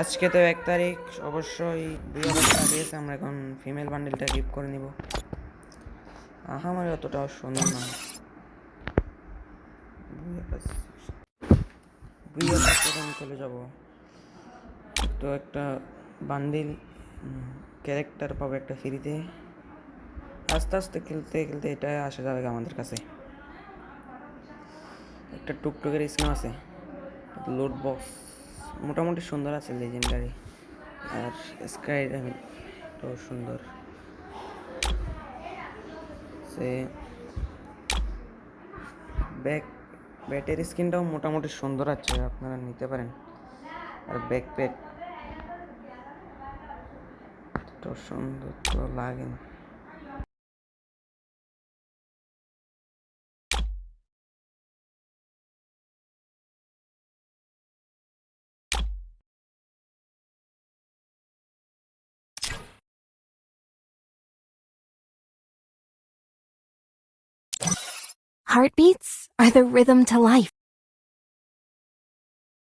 আজকে তো 1 তারিখ, অবশ্যই 2 হাজার টাকা দিয়েছে। আমরা এখন ফিমেল বান্ডেলটা গিফট করে নিব। আমার অতটাও সুন্দর না, 2,000 আমি চলে যাব। তো একটা বান্ডিল ক্যারেক্টার পাবো একটা ফ্রিতে। আস্তে আস্তে খেলতে খেলতে এটা আসা যাবে আমাদের কাছে। একটা টুকটুকের স্কিন আছে, লোড বক্স মোটামুটি সুন্দর আছে, লেজেন্ডারি। আর স্কাই তো সুন্দর। সে ব্যাটের স্কিনটাও মোটামুটি সুন্দর আছে, আপনারা নিতে পারেন। আর ব্যাকপ্যাক তো সুন্দর তো লাগে না। Heartbeats are the rhythm to life.